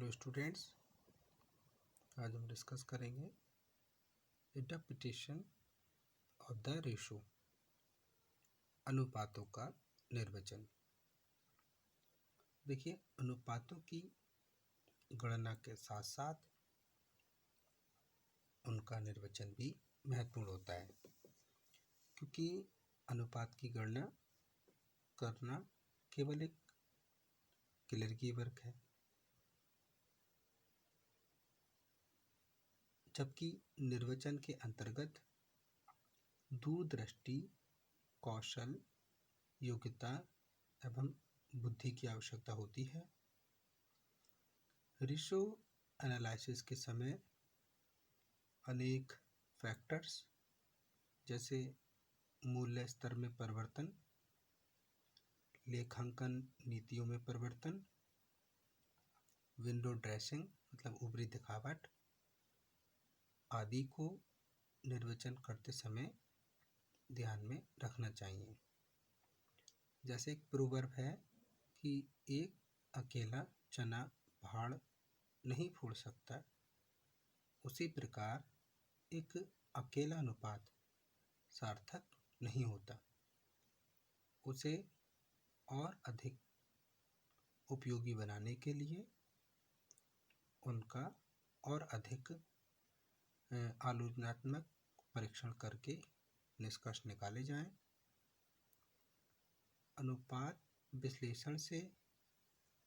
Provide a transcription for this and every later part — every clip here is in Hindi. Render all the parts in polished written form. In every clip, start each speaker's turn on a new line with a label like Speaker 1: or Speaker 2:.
Speaker 1: हेलो स्टूडेंट्स, आज हम डिस्कस करेंगे इंटरप्रिटेशन ऑफ द रेशो, अनुपातों का निर्वचन। देखिए, अनुपातों की गणना के साथ साथ उनका निर्वचन भी महत्वपूर्ण होता है, क्योंकि अनुपात की गणना करना केवल एक क्लर्की वर्क है, जबकि निर्वचन के अंतर्गत दूरदृष्टि, कौशल, योग्यता एवं बुद्धि की आवश्यकता होती है। रेशो एनालिसिस के समय अनेक फैक्टर्स जैसे मूल्य स्तर में परिवर्तन, लेखांकन नीतियों में परिवर्तन, विंडो ड्रेसिंग मतलब ऊपरी दिखावट आदि को निर्वचन करते समय ध्यान में रखना चाहिए। जैसे एक प्रोवर्ब है कि एक अकेला चना भाड़ नहीं फोड़ सकता, उसी प्रकार एक अकेला अनुपात सार्थक नहीं होता। उसे और अधिक उपयोगी बनाने के लिए उनका और अधिक आलोचनात्मक परीक्षण करके निष्कर्ष निकाले जाएं। अनुपात विश्लेषण से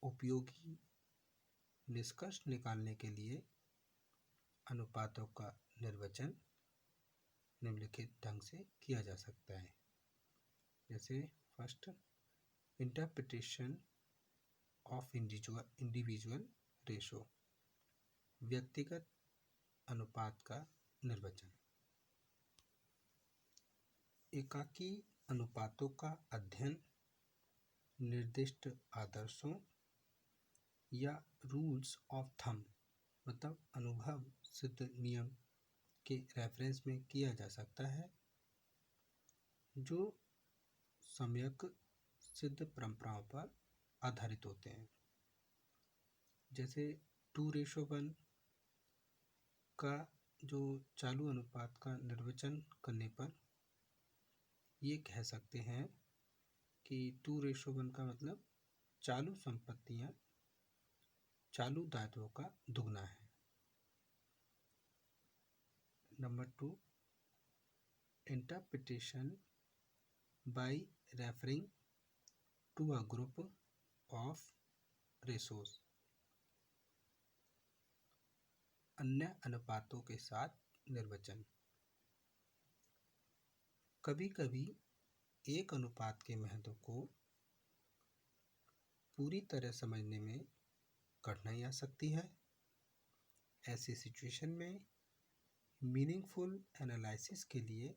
Speaker 1: उपयोगी निष्कर्ष निकालने के लिए अनुपातों का निर्वचन निम्नलिखित ढंग से किया जा सकता है। जैसे first, interpretation of individual ratio, व्यक्तिगत अनुपात का निर्वचन। एकाकी अनुपातों का अध्ययन निर्दिष्ट आदर्शों या रूल्स ऑफ थंब मतलब अनुभव सिद्ध नियम के रेफरेंस में किया जा सकता है, जो सम्यक सिद्ध परंपराओं पर आधारित होते हैं। जैसे 2:1 का जो चालू अनुपात का निर्वचन करने पर ये कह सकते हैं कि 2:1 का मतलब चालू संपत्तियां चालू दायित्वों का दुगना है। Number 2, interpretation by referring to a group of ratios, अन्य अनुपातों के साथ निर्वचन। कभी कभी एक अनुपात के महत्व को पूरी तरह समझने में कठिनाई आ सकती है। ऐसी सिचुएशन में मीनिंगफुल एनालिसिस के लिए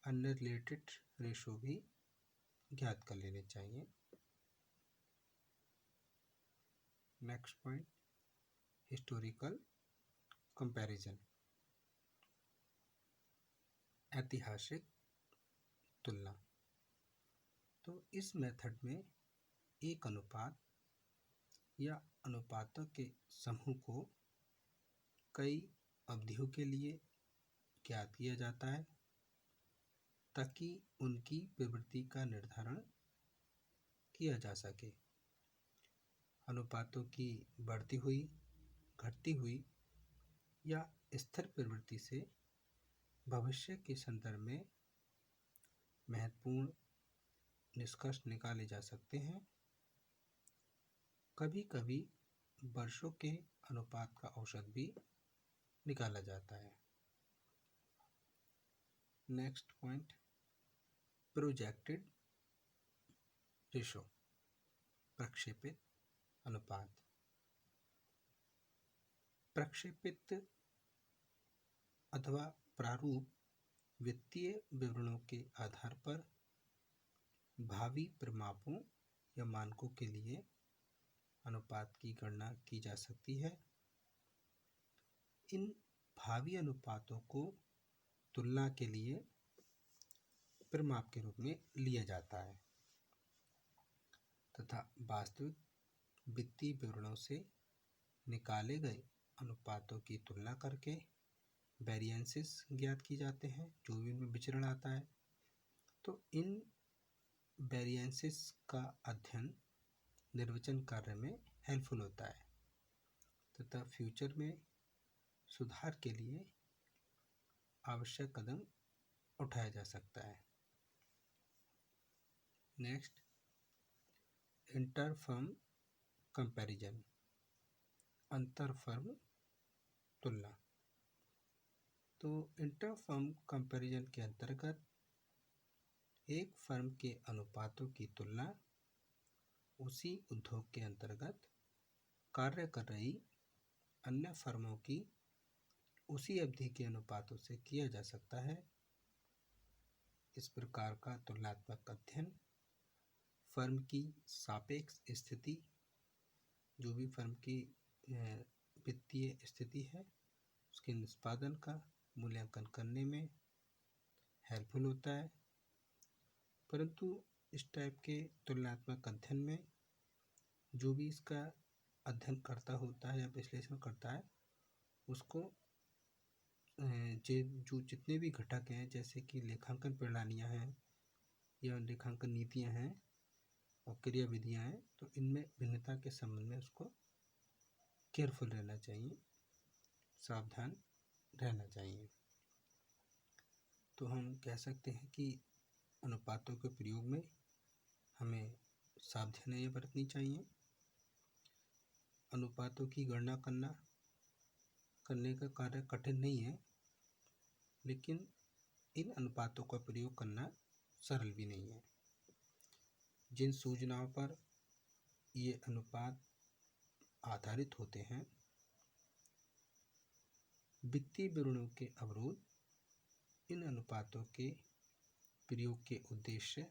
Speaker 1: अन्य रिलेटेड रेशो भी ज्ञात कर लेने चाहिए। नेक्स्ट पॉइंट, हिस्टोरिकल कंपैरिजन, ऐतिहासिक तुलना। तो इस मेथड में एक अनुपात या अनुपातों के समूह को कई अवधियों के लिए ज्ञात किया जाता है, ताकि उनकी प्रवृत्ति का निर्धारण किया जा सके। अनुपातों की बढ़ती हुई, घटती हुई या स्थिर प्रवृत्ति से भविष्य के संदर्भ में महत्वपूर्ण निष्कर्ष निकाले जा सकते हैं। कभी कभी वर्षों के अनुपात का औसत भी निकाला जाता है। नेक्स्ट पॉइंट, प्रोजेक्टेड रेशो, प्रक्षेपित अनुपात। प्रक्षेपित अथवा प्रारूप वित्तीय विवरणों के आधार पर भावी परिमापों या मानकों के लिए अनुपात की गणना की जा सकती है। इन भावी अनुपातों को तुलना के लिए परिमाप के रूप में लिया जाता है तथा वास्तविक वित्तीय विवरणों से निकाले गए अनुपातों की तुलना करके वेरिएंसेस ज्ञात की जाते हैं, जो भी इनमें विचरण आता है। तो इन वेरिएंसेस का अध्ययन निर्वचन कार्य में हेल्पफुल होता है तथा फ्यूचर में सुधार के लिए आवश्यक कदम उठाया जा सकता है। नेक्स्ट, इंटर फर्म कंपैरिजन, अंतर फर्म तुलना। तो इंटर फर्म कंपैरिजन के अंतर्गत एक फर्म के अनुपातों की तुलना उसी उद्योग के अंतर्गत कार्य कर रही अन्य फर्मों की उसी अवधि के अनुपातों से किया जा सकता है। इस प्रकार का तुलनात्मक अध्ययन फर्म की सापेक्ष स्थिति, जो भी फर्म की वित्तीय स्थिति है, उसके निष्पादन का मूल्यांकन करने में हेल्पफुल होता है। परंतु इस टाइप के तुलनात्मक अध्ययन में जो भी इसका अध्ययन करता होता है या विश्लेषण करता है, उसको जो जितने भी घटक हैं, जैसे कि लेखांकन प्रणालियाँ हैं या लेखांकन नीतियाँ हैं और क्रियाविधियाँ हैं, तो इनमें भिन्नता के संबंध में उसको केयरफुल रहना चाहिए, सावधान रहना चाहिए। तो हम कह सकते हैं कि अनुपातों के प्रयोग में हमें सावधानियाँ बरतनी चाहिए। अनुपातों की गणना करने का कार्य कठिन नहीं है, लेकिन इन अनुपातों का प्रयोग करना सरल भी नहीं है। जिन सूचनाओं पर ये अनुपात आधारित होते हैं, वित्तीय विवरणों के अवरोध इन अनुपातों के प्रयोग के उद्देश्य,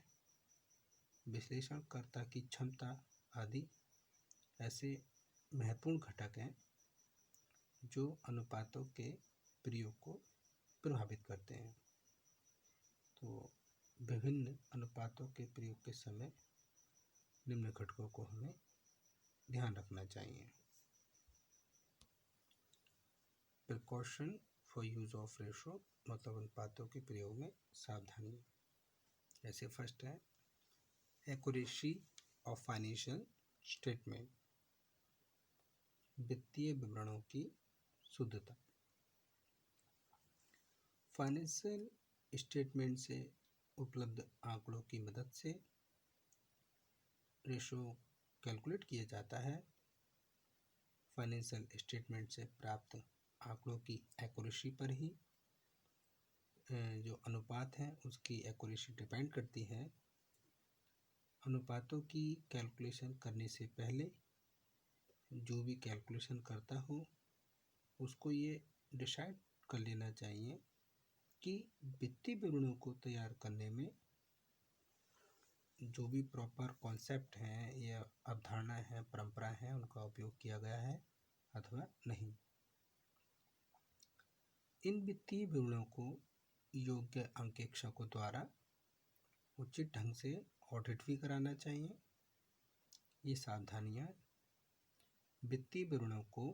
Speaker 1: विश्लेषणकर्ता की क्षमता आदि ऐसे महत्वपूर्ण घटक हैं जो अनुपातों के प्रयोग को प्रभावित करते हैं। तो विभिन्न अनुपातों के प्रयोग के समय निम्न घटकों को हमें ध्यान रखना चाहिए। Precaution for use of ratio, मतलब अनुपातों के प्रयोग में सावधानी। जैसे फर्स्ट है एक्यूरेसी ऑफ फाइनेंशियल स्टेटमेंट, वित्तीय विवरणों की शुद्धता। फाइनेंशियल स्टेटमेंट से उपलब्ध आंकड़ों की मदद से रेशो कैलकुलेट किया जाता है। फाइनेंशियल स्टेटमेंट से प्राप्त आंकड़ों की एक्यूरेसी पर ही जो अनुपात है उसकी एक्यूरेसी डिपेंड करती है। अनुपातों की कैलकुलेशन करने से पहले जो भी कैलकुलेशन करता हो उसको ये डिसाइड कर लेना चाहिए कि वित्तीय विवरणों को तैयार करने में जो भी प्रॉपर कॉन्सेप्ट हैं या अवधारणा है, परंपरा है, उनका उपयोग किया गया है अथवा नहीं। इन वित्तीय विवरणों को योग्य अंकेक्षकों द्वारा उचित ढंग से ऑडिट भी कराना चाहिए। ये सावधानियां वित्तीय विवरणों को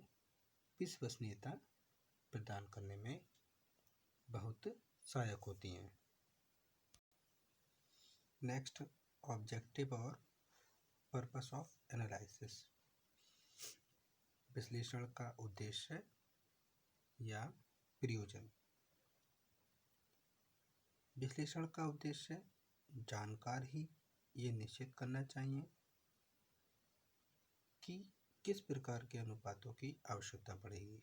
Speaker 1: विश्वसनीयता प्रदान करने में बहुत सहायक होती हैं। नेक्स्ट, ऑब्जेक्टिव और पर्पस ऑफ एनालिसिस, विश्लेषण का उद्देश्य या प्रयोजन। विश्लेषण का उद्देश्य जानकार ही ये निश्चित करना चाहिए कि किस प्रकार के अनुपातों की आवश्यकता पड़ेगी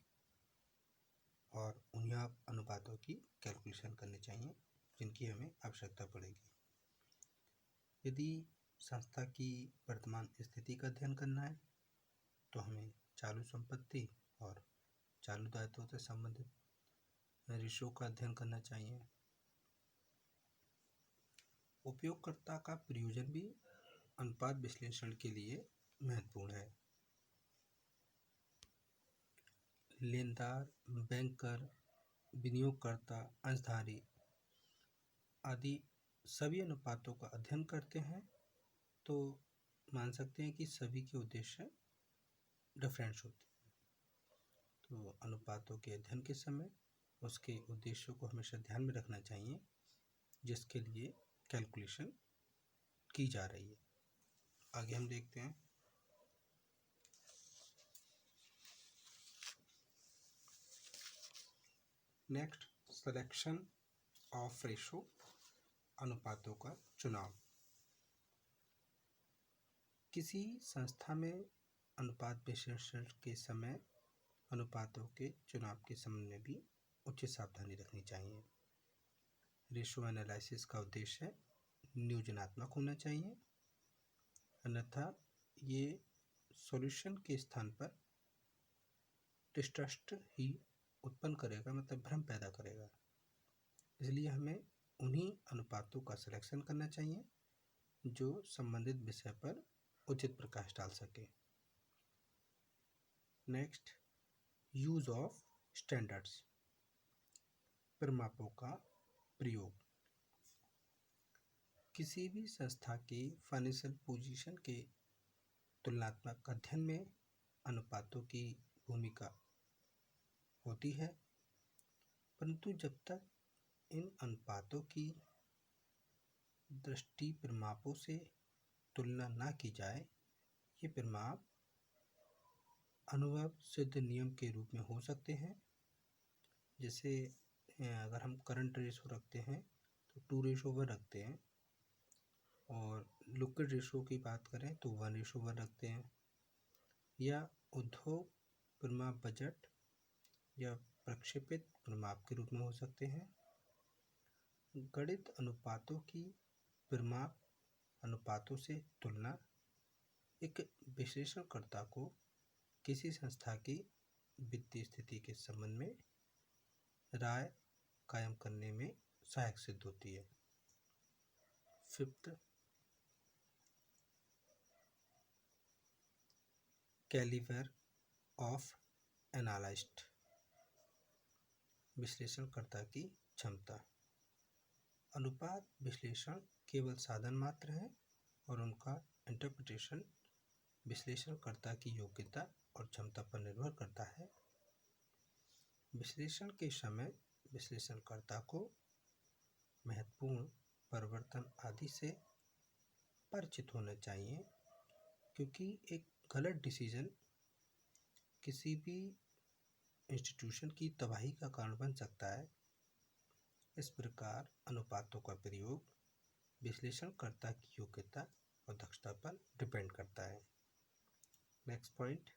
Speaker 1: और उन्हीं अनुपातों की कैलकुलेशन करनी चाहिए जिनकी हमें आवश्यकता पड़ेगी। यदि संस्था की वर्तमान स्थिति का अध्ययन करना है तो हमें चालू संपत्ति और चालू दायित्वों से संबंधित रेशो का अध्ययन करना चाहिए। उपयोगकर्ता का प्रयोजन भी अनुपात विश्लेषण के लिए महत्वपूर्ण है। लेनदार, बैंकर, विनियोगकर्ता, अंशधारी आदि सभी अनुपातों का अध्ययन करते हैं, तो मान सकते हैं कि सभी के उद्देश्य डिफरेंस होते हैं। तो अनुपातों के अध्ययन के समय उसके उद्देश्यों को हमेशा ध्यान में रखना चाहिए जिसके लिए कैलकुलेशन की जा रही है। आगे हम देखते हैं। नेक्स्ट, सिलेक्शन ऑफ रेशो, अनुपातों का चुनाव। किसी संस्था में अनुपात विश्लेषण के समय अनुपातों के चुनाव के संबंध में भी उचित सावधानी रखनी चाहिए। रेशो एनालिसिस का उद्देश्य नियोजनात्मक होना चाहिए, अन्यथा ये सॉल्यूशन के स्थान पर डिस्ट्रस्ट ही उत्पन्न करेगा, मतलब भ्रम पैदा करेगा। इसलिए हमें उन्हीं अनुपातों का सिलेक्शन करना चाहिए जो संबंधित विषय पर उचित प्रकाश डाल सके। नेक्स्ट, यूज ऑफ स्टैंडर्ड्स, परिमापों का प्रयोग। किसी भी संस्था की फाइनेंशियल पोजीशन के तुलनात्मक अध्ययन में अनुपातों की भूमिका होती है, परंतु जब तक इन अनुपातों की दृष्टि परिमापों से तुलना न की जाए, ये परिमाप अनुभव सिद्ध नियम के रूप में हो सकते हैं। जैसे अगर हम करंट रेशो रखते हैं तो 2:1 रखते हैं, और लिक्विड रेशो की बात करें तो 1:1 रखते हैं, या उद्योग परिमाप बजट या प्रक्षेपित परिमाप के रूप में हो सकते हैं। गणित अनुपातों की परिमाप अनुपातों से तुलना एक विश्लेषणकर्ता को किसी संस्था की वित्तीय स्थिति के संबंध में राय कायम करने में सहायक सिद्ध होती है। फिफ्थ, कैलिबर ऑफ एनालिस्ट, विश्लेषणकर्ता की क्षमता। अनुपात विश्लेषण केवल साधन मात्र है और उनका इंटरप्रिटेशन विश्लेषणकर्ता की योग्यता और क्षमता पर निर्भर करता है। विश्लेषण के समय विश्लेषणकर्ता को महत्वपूर्ण परिवर्तन आदि से परिचित होना चाहिए, क्योंकि एक गलत डिसीजन किसी भी इंस्टीट्यूशन की तबाही का कारण बन सकता है। इस प्रकार अनुपातों का प्रयोग विश्लेषणकर्ता की योग्यता और दक्षता पर डिपेंड करता है। Next point,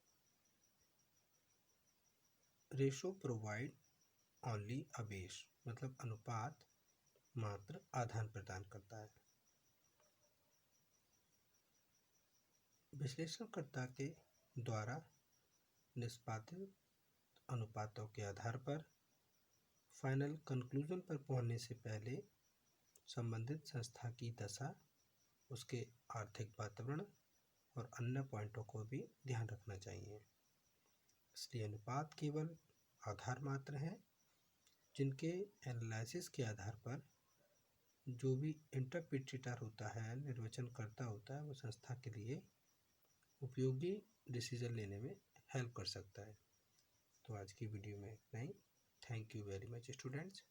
Speaker 1: ratio provide only a base, मतलब अनुपात मात्र आधार प्रदान करता है। विश्लेषणकर्ता के द्वारा निष्पादित अनुपातों के आधार पर फाइनल कंक्लूजन पर पहुंचने से पहले संबंधित संस्था की दशा, उसके आर्थिक वातावरण और अन्य पॉइंटों को भी ध्यान रखना चाहिए। इसलिए अनुपात केवल आधार मात्र हैं जिनके एनालिसिस के आधार पर जो भी इंटरप्रिटेटर होता है, निर्वचनकर्ता होता है, वो संस्था के लिए उपयोगी डिसीजन लेने में हेल्प कर सकता है। तो आज की वीडियो में इतना ही। Thank you very much students.